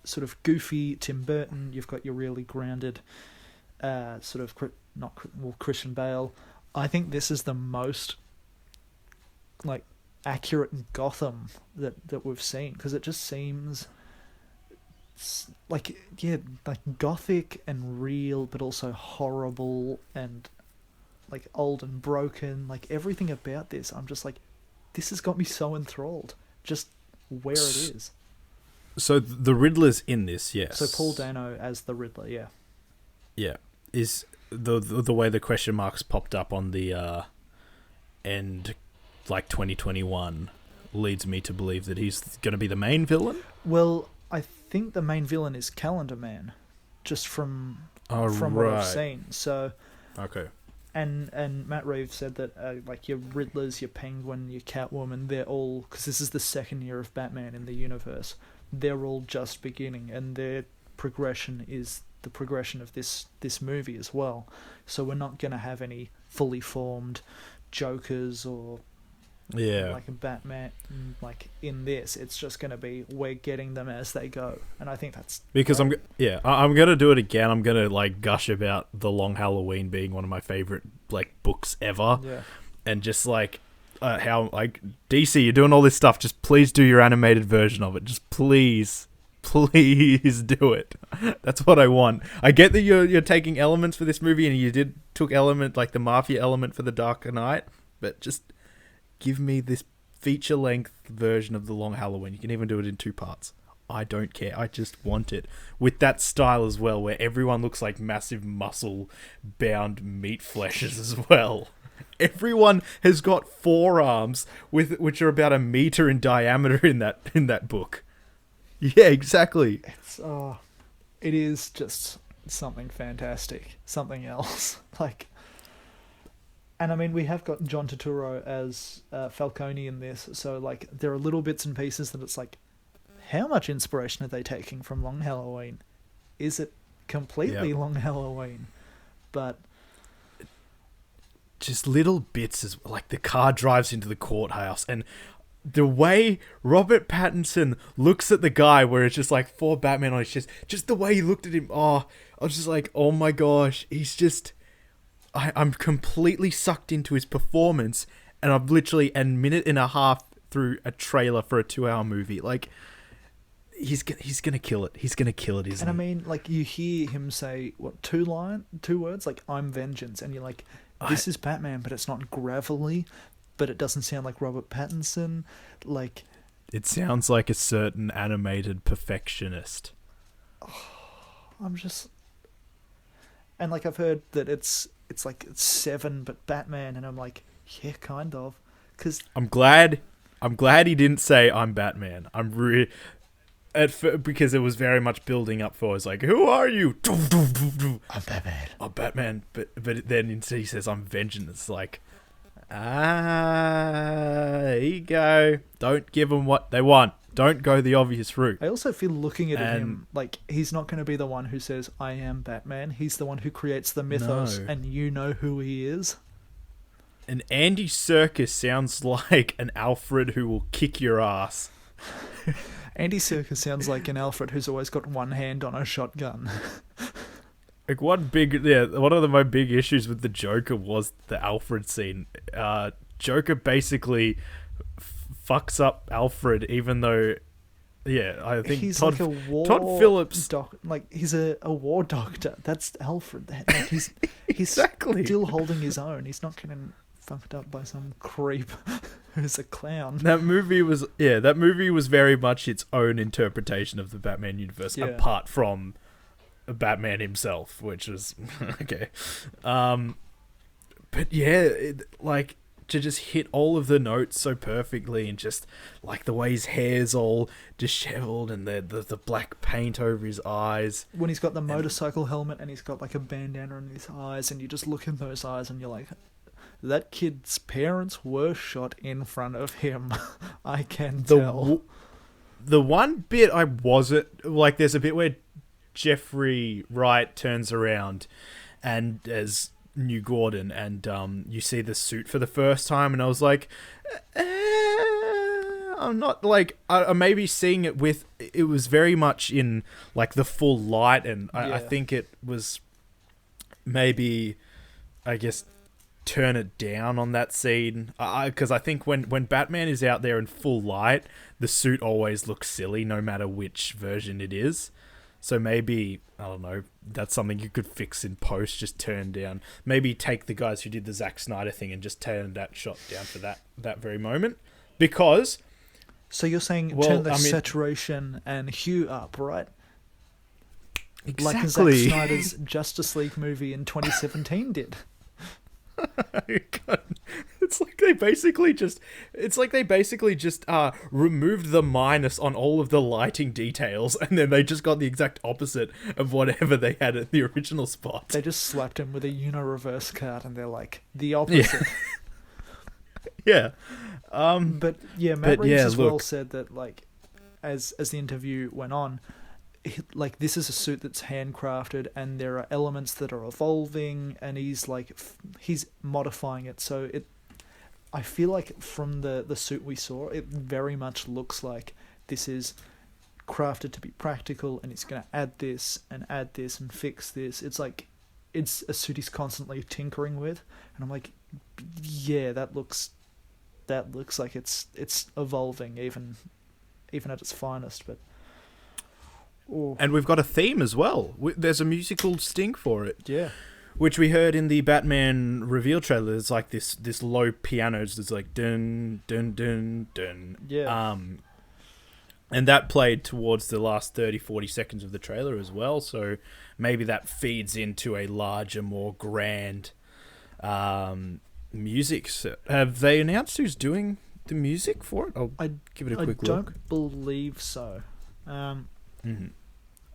sort of goofy Tim Burton, you've got your really grounded sort of Christian Bale. I think this is the most like accurate Gotham that we've seen, because it just seems like gothic and real, but also horrible and like old and broken. Like everything about this, I'm just like, this has got me so enthralled. Just where it is. So the Riddler's in this, yes. So Paul Dano as the Riddler, yeah. Yeah, is the way the question marks popped up on the end, like 2021, leads me to believe that he's going to be the main villain. Well, I think the main villain is Calendar Man, just from what I've seen. So okay. And Matt Reeves said that like your Riddlers, your Penguin, your Catwoman, they're all, because this is the second year of Batman in the universe, they're all just beginning, and their progression is the progression of this movie as well. So we're not going to have any fully formed Jokers or like a Batman like in this. It's just going to be, we're getting them as they go, and I think that's because great. I'm gonna do it again. I'm gonna like gush about The Long Halloween being one of my favorite like books ever, and just like how like DC, you're doing all this stuff, just please do your animated version of it. Just please do it. That's what I want. I get that you're taking elements for this movie, and you took element like the mafia element for The Dark Knight, but just give me this feature-length version of The Long Halloween. You can even do it in 2 parts. I don't care. I just want it. With that style as well, where everyone looks like massive muscle-bound meat fleshes as well. Everyone has got forearms which are about 1 meter in diameter in that book. Yeah, exactly. It is just something fantastic. Something else. Like... And I mean, we have got John Turturro as Falcone in this, so like there are little bits and pieces that it's like, how much inspiration are they taking from Long Halloween? Is it completely Long Halloween? But just little bits, as like the car drives into the courthouse, and the way Robert Pattinson looks at the guy, where it's just like 4 Batman on his chest, just the way he looked at him. I was just like, oh my gosh, he's just... I'm completely sucked into his performance, and I'm literally a minute and a half through a trailer for a 2-hour movie. Like, he's gonna kill it. He's gonna kill it, isn't he? And I mean, like, you hear him say, 2 words? Like, I'm vengeance. And you're like, this is Batman, but it's not gravelly, but it doesn't sound like Robert Pattinson. Like... It sounds like a certain animated perfectionist. I'm just... And, like, I've heard that it's 7, but Batman, and I'm like, yeah, kind of, because I'm glad he didn't say I'm Batman. Because it was very much building up for. It's like, who are you? I'm Batman. I'm Batman, but then instead he says I'm vengeance. It's like, there you go. Don't give them what they want. Don't go the obvious route. I also feel looking at him like he's not going to be the one who says, I am Batman. He's the one who creates the mythos, and you know who he is. And Andy Serkis sounds like an Alfred who will kick your ass. Andy Serkis sounds like an Alfred who's always got one hand on a shotgun. Like one of my big issues with the Joker was the Alfred scene. Joker basically fucks up Alfred, even though, I think he's Todd Phillips, he's a war doctor. That's Alfred. Like he's exactly still holding his own. He's not getting fucked up by some creep who's a clown. That movie was very much its own interpretation of the Batman universe, apart from Batman himself, which was okay. But like, to just hit all of the notes so perfectly, and just like the way his hair's all disheveled and the black paint over his eyes. When he's got the motorcycle helmet and he's got like a bandana on his eyes, and you just look in those eyes and you're like, that kid's parents were shot in front of him. I can The tell. the one bit I wasn't like, there's a bit where Jeffrey Wright turns around and as New Gordon, and you see the suit for the first time, and I was like, I'm not like, I maybe seeing it with, it was very much in like the full light, and I think it was maybe, I guess, turn it down on that scene, because I think when Batman is out there in full light, the suit always looks silly no matter which version it is. So maybe, I don't know, that's something you could fix in post, just turn down, maybe take the guys who did the Zack Snyder thing and just turn that shot down for that very moment, because So you're saying turn the saturation and hue up, right? exactly Like Zack Snyder's Justice League movie in 2017 did. It's like they basically just removed the minus on all of the lighting details, and then they just got the exact opposite of whatever they had at the original spot. They just slapped him with a reverse card, and they're like the opposite. Yeah. But yeah, Matt Reeves as well said that, like, as the interview went on, like, this is a suit that's handcrafted, and there are elements that are evolving, and he's like he's modifying it. So I feel like from the suit we saw, it very much looks like this is crafted to be practical, and it's going to add this and fix this. It's like it's a suit he's constantly tinkering with, and I'm like, yeah, that looks like it's evolving even at its finest. But and we've got a theme as well. There's a musical sting for it. Yeah. Which we heard in the Batman reveal trailer. It's like this low piano. It's like dun dun dun dun. Yeah. And that played towards the last 30-40 seconds of the trailer as well. So maybe that feeds into a larger, more grand music set. Have they announced who's doing the music for it? I'll give it a quick look. I don't believe so.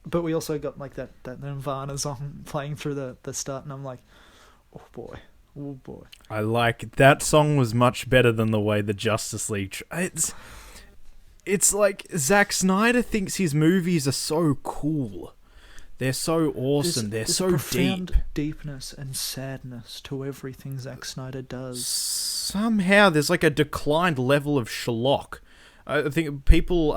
But we also got like that Nirvana song playing through the start, and I'm like, oh boy. I like that song. Was much better than the way the Justice League. It's like Zack Snyder thinks his movies are so cool. They're so awesome. They're so profound deep. Deepness and sadness to everything Zack Snyder does. Somehow there's like a declined level of schlock. I think people.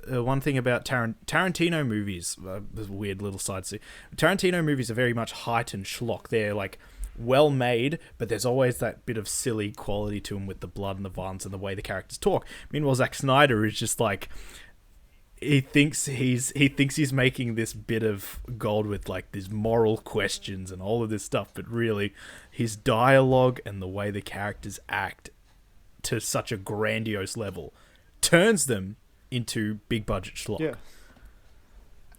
One thing about Tarantino movies, there's a weird little side see. Tarantino movies are very much heightened schlock. They're like well made, but there's always that bit of silly quality to them with the blood and the violence and the way the characters talk. Meanwhile, Zack Snyder is just like, he thinks he's making this bit of gold with like these moral questions and all of this stuff, but really his dialogue and the way the characters act to such a grandiose level turns them into big budget schlock. Yeah.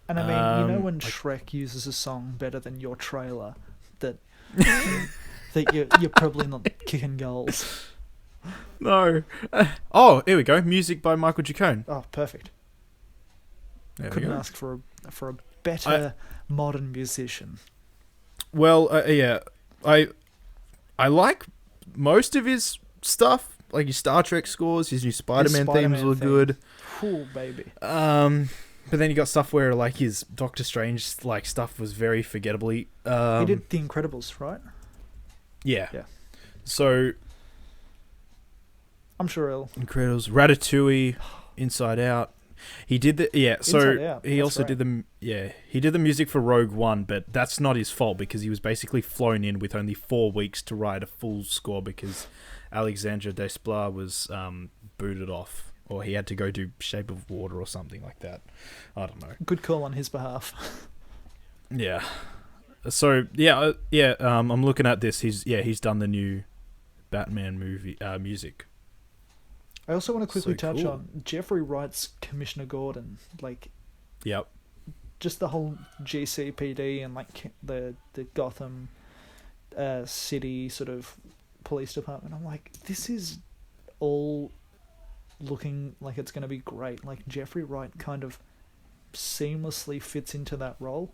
And I mean, you know when Shrek uses a song better than your trailer, that you're probably not kicking goals. No. Here we go. Music by Michael Giacone. Oh, perfect. Couldn't ask for a better modern musician. Well, yeah, I like most of his stuff. Like his Star Trek scores, his new Spider-Man themes were good. Cool, baby. But then you got stuff where like his Doctor Strange like stuff was very forgettably. He did The Incredibles, right? Yeah. Yeah. So I'm sure he'll. Incredibles, Ratatouille, Inside Out. He did the he also did the music for Rogue One, but that's not his fault because he was basically flown in with only 4 weeks to write a full score because Alexandre Desplat was booted off, or he had to go do Shape of Water or something like that. I don't know. Good call on his behalf. Yeah. So I'm looking at this. He's done the new Batman movie music. I also want to quickly touch on Jeffrey Wright's Commissioner Gordon. Like, yep. Just the whole GCPD and like the Gotham City sort of police department. I'm like, this is all looking like it's going to be great. Like, Jeffrey Wright kind of seamlessly fits into that role.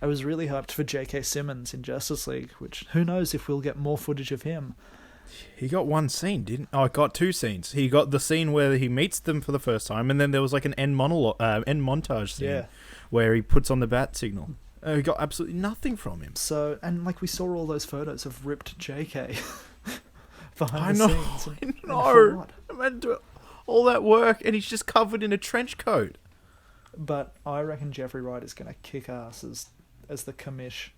I was really hyped for J.K. Simmons in Justice League, which who knows if we'll get more footage of him. He got one scene, didn't? Oh, he got two scenes. He got the scene where he meets them for the first time, and then there was like an end montage scene where he puts on the bat signal. He got absolutely nothing from him. So, and like we saw all those photos of ripped JK behind the scenes. I know. I mean, all that work, and he's just covered in a trench coat. But I reckon Jeffrey Wright is going to kick ass as the commish.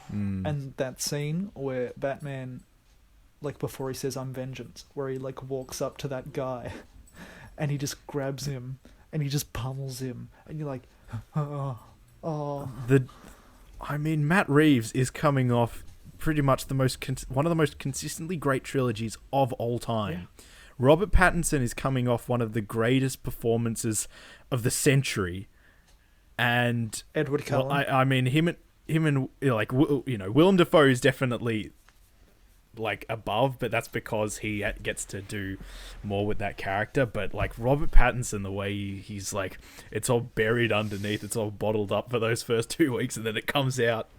And that scene where Batman, like before he says "I'm vengeance," where he like walks up to that guy, and he just grabs him and he just pummels him, and you're like, oh. I mean, Matt Reeves is coming off pretty much one of the most consistently great trilogies of all time. Yeah. Robert Pattinson is coming off one of the greatest performances of the century, and Edward Cullen. Well, I mean, him and like Willem Dafoe is definitely like above, but that's because he gets to do more with that character. But like Robert Pattinson, the way he's like, it's all buried underneath, it's all bottled up for those first 2 weeks, and then it comes out.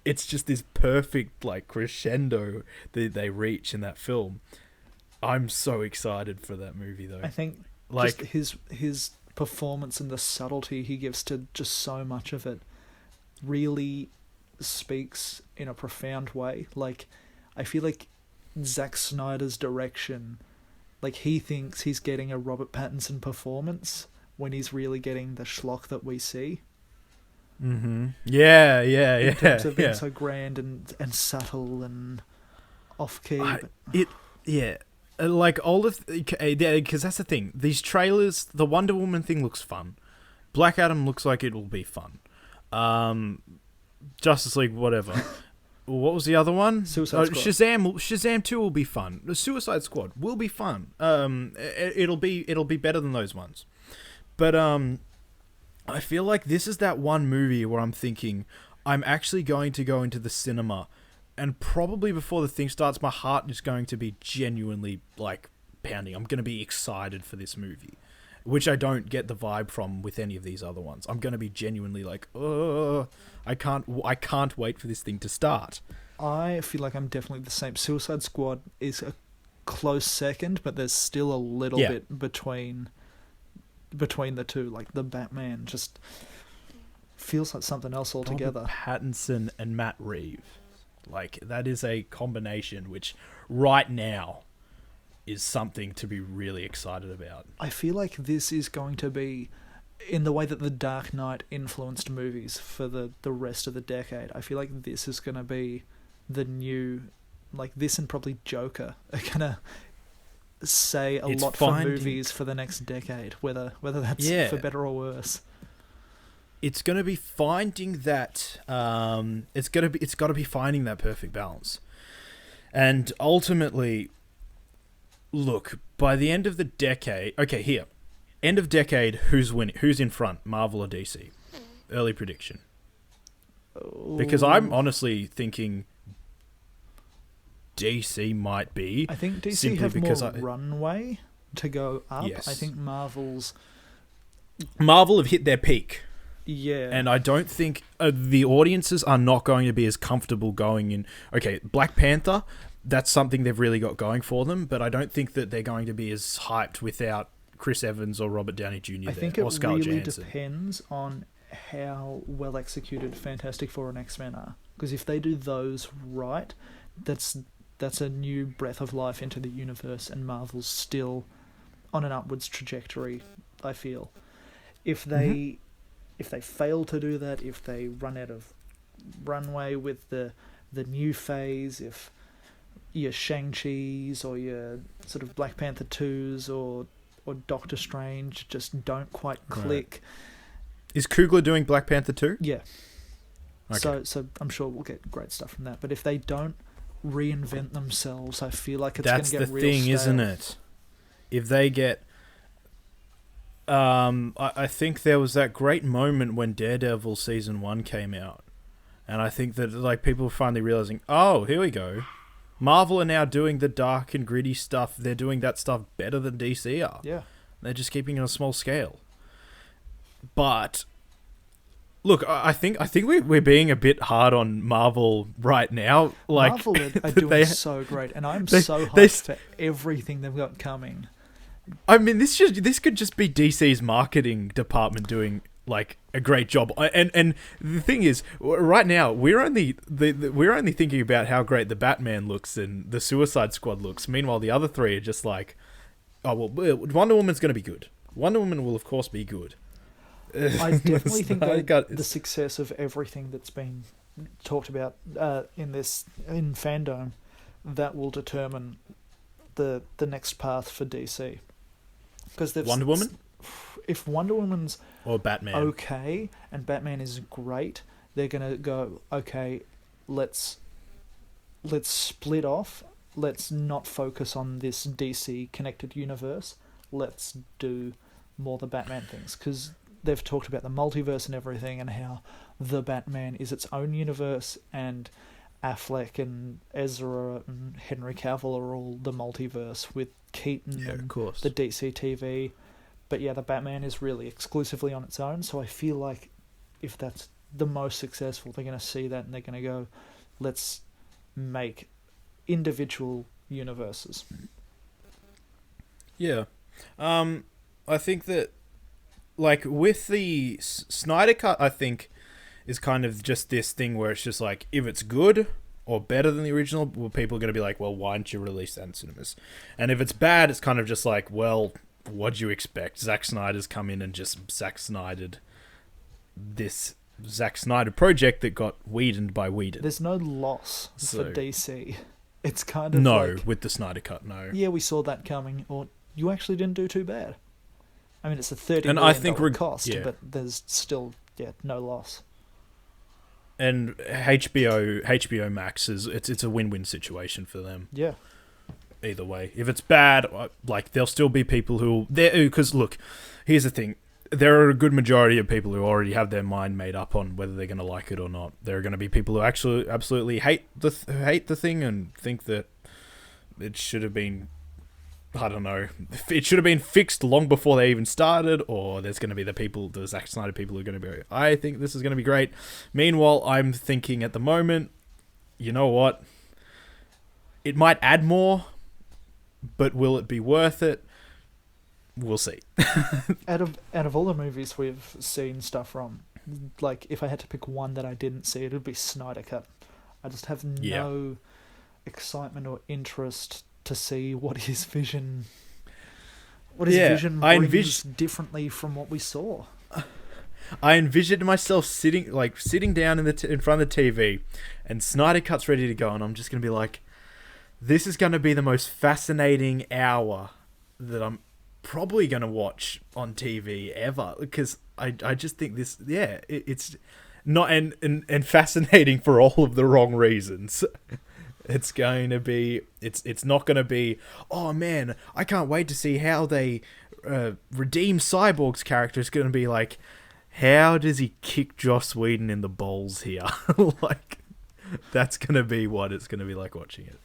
It's just this perfect like crescendo that they reach in that film. I'm so excited for that movie, though. I think like just his performance and the subtlety he gives to just so much of it really speaks in a profound way. Like, I feel like Zack Snyder's direction, like he thinks he's getting a Robert Pattinson performance when he's really getting the schlock that we see. Mm-hmm. Yeah. In terms of being so grand and subtle and off-key. Like all of... Because that's the thing. These trailers, the Wonder Woman thing looks fun. Black Adam looks like it will be fun. Justice League, whatever. What was the other one? Suicide Squad. Shazam 2 will be fun. The Suicide Squad will be fun. It'll be better than those ones. But I feel like this is that one movie where I'm thinking I'm actually going to go into the cinema, and probably before the thing starts, my heart is going to be genuinely like pounding. I'm going to be excited for this movie, which I don't get the vibe from with any of these other ones. I'm going to be genuinely like, oh, I can't wait for this thing to start. I feel like I'm definitely the same. Suicide Squad is a close second, but there's still a little bit between the two. Like the Batman just feels like something else altogether. Robert Pattinson and Matt Reeves, like that is a combination which right now is something to be really excited about. I feel like this is going to be, in the way that The Dark Knight influenced movies for the rest of the decade, I feel like this is going to be the new, like this and probably Joker are going to say a lot for movies for the next decade, whether that's for better or worse. It's going to be finding that, it's got to be finding that perfect balance. And ultimately, look, by the end of the decade... Okay, here. End of decade, who's winning? Who's in front? Marvel or DC? Early prediction. Because I'm honestly thinking DC might be. I think DC have more runway to go up. Yes. I think Marvel have hit their peak. Yeah. And I don't think the audiences are not going to be as comfortable going in... Okay, Black Panther... That's something they've really got going for them, but I don't think that they're going to be as hyped without Chris Evans or Robert Downey Jr. I think it really depends on how well executed Fantastic Four and X-Men are. Because if they do those right, that's a new breath of life into the universe, and Marvel's still on an upwards trajectory, I feel. If they fail to do that, if they run out of runway with the new phase, if your Shang-Chi's or your sort of Black Panther 2s or Doctor Strange just don't quite click. Right. Is Coogler doing Black Panther 2? Yeah. Okay. So I'm sure we'll get great stuff from that. But if they don't reinvent themselves, I feel like it's going to get real stale. That's the thing, isn't it? If they get... I think there was that great moment when Daredevil Season 1 came out. And I think that like people were finally realizing, oh, here we go. Marvel are now doing the dark and gritty stuff. They're doing that stuff better than DC are. Yeah. They're just keeping it on a small scale. But Look, I think we're being a bit hard on Marvel right now. Like, Marvel are doing so great, and I'm so hyped for everything they've got coming. I mean, this could just be DC's marketing department doing like a great job. And the thing is, right now we're only thinking about how great the Batman looks and the Suicide Squad looks. Meanwhile, the other three are just like, oh well, Wonder Woman's going to be good. Wonder Woman will of course be good. I definitely think that the success of everything that's been talked about in FanDome, that will determine the next path for DC. Because Wonder Woman? If Wonder Woman's or Batman okay and Batman is great, they're gonna go, okay, let's split off. Let's not focus on this DC connected universe. Let's do more the Batman things, because they've talked about the multiverse and everything, and how the Batman is its own universe, and Affleck and Ezra and Henry Cavill are all the multiverse with Keaton and the DC TV. But yeah, the Batman is really exclusively on its own, so I feel like if that's the most successful, they're going to see that and they're going to go, let's make individual universes. Yeah. I think that, like, with the Snyder Cut, I think, is kind of just this thing where it's just like, if it's good or better than the original, well, people are going to be like, well, why didn't you release that in cinemas? And if it's bad, it's kind of just like, well, what'd you expect? Zack Snyder's come in and just Zack Snydered this Zack Snyder project that got weeded by Whedon. There's no loss for DC. It's kind of like, with the Snyder Cut, no. Yeah, we saw that coming, or you actually didn't do too bad. I mean, it's a $30 million cost, but there's still no loss. And HBO Max it's a win-win situation for them. Yeah. Either way, if it's bad, like, there'll still be people who because look, here's the thing: there are a good majority of people who already have their mind made up on whether they're going to like it or not. There are going to be people who actually absolutely hate the thing and think that it should have been, I don't know, it should have been fixed long before they even started. Or there's going to be the Zack Snyder people who are going to be, I think this is going to be great. Meanwhile, I'm thinking at the moment, you know what? It might add more, but will it be worth it? We'll see. Out of all the movies we've seen stuff from, like, if I had to pick one that I didn't see, it would be Snyder Cut. I just have no excitement or interest to see what his vision brings differently from what we saw. I envisioned myself sitting down in front of the TV, and Snyder Cut's ready to go, and I'm just going to be like, this is going to be the most fascinating hour that I'm probably going to watch on TV ever, because I just think this, it's not and fascinating for all of the wrong reasons. It's going to be, it's not going to be, oh man, I can't wait to see how they redeem Cyborg's character. It's going to be like, how does he kick Joss Whedon in the balls here? Like, that's going to be what it's going to be like watching it.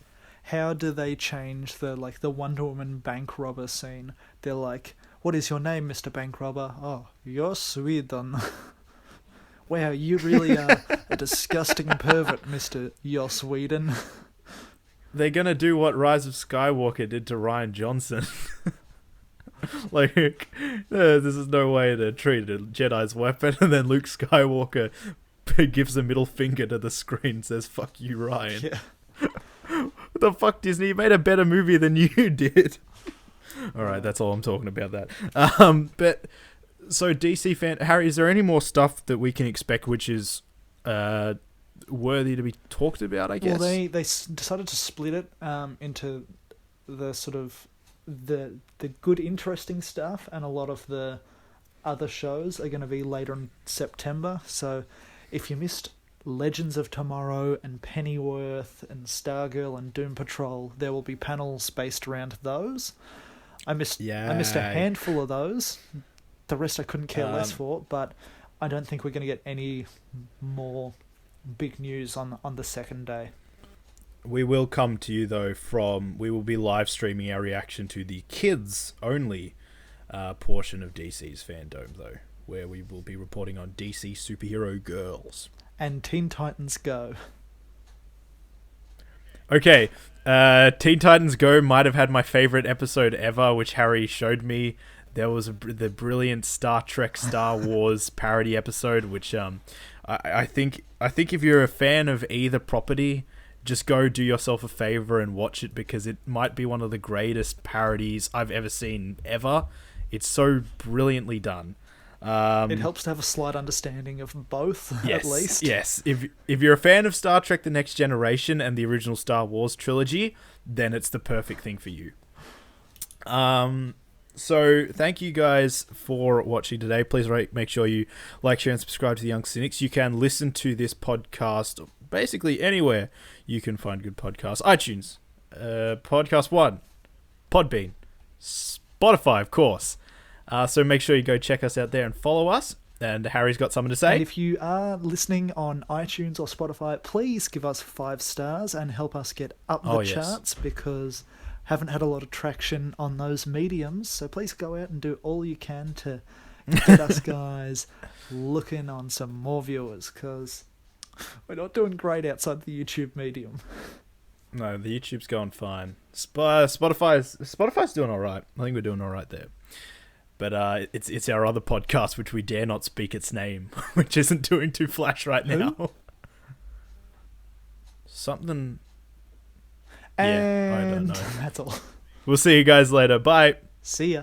How do they change the Wonder Woman bank robber scene? They're like, what is your name, Mr. Bank Robber? Oh, Joss Whedon. Wow, you really are a disgusting pervert, Mr. Joss Whedon. They're going to do what Rise of Skywalker did to Rian Johnson. Like, this is no way to treat a Jedi's weapon. And then Luke Skywalker gives a middle finger to the screen and says, fuck you, Ryan. Yeah. What the fuck, Disney? You made a better movie than you did. Alright, that's all I'm talking about that. But, so DC Harry, is there any more stuff that we can expect which is worthy to be talked about, I guess? Well, they decided to split it into the sort of the good, interesting stuff, and a lot of the other shows are going to be later in September. So if you missed Legends of Tomorrow and Pennyworth and Stargirl and Doom Patrol, there will be panels based around those. I missed a handful of those. The rest I couldn't care less for, but I don't think we're going to get any more big news on the second day. We will come to you, though, we will be live streaming our reaction to the kids only portion of DC's FanDome, though. where we will be reporting on DC superhero girls. And Teen Titans Go. Okay, Teen Titans Go might have had my favorite episode ever, which Harry showed me. There was the brilliant Star Trek Star Wars parody episode, which I think if you're a fan of either property, just go do yourself a favor and watch it, because it might be one of the greatest parodies I've ever seen ever. It's so brilliantly done. It helps to have a slight understanding of both, yes, at least. Yes, if you're a fan of Star Trek The Next Generation and the original Star Wars trilogy, then it's the perfect thing for you. So thank you guys for watching today. Please make sure you like, share, and subscribe to The Young Cynics. You can listen to this podcast basically anywhere you can find good podcasts. iTunes, Podcast One, Podbean, Spotify, of course. So make sure you go check us out there and follow us. And Harry's got something to say. And if you are listening on iTunes or Spotify, please give us 5 stars and help us get up the charts, because haven't had a lot of traction on those mediums. So please go out and do all you can to get us guys looking on some more viewers, because we're not doing great outside the YouTube medium. No, the YouTube's going fine. Spotify's doing all right. I think we're doing all right there. But it's our other podcast, which we dare not speak its name, which isn't doing too flash right now. Who? Something. And yeah, I don't know. that's all. We'll see you guys later. Bye. See ya.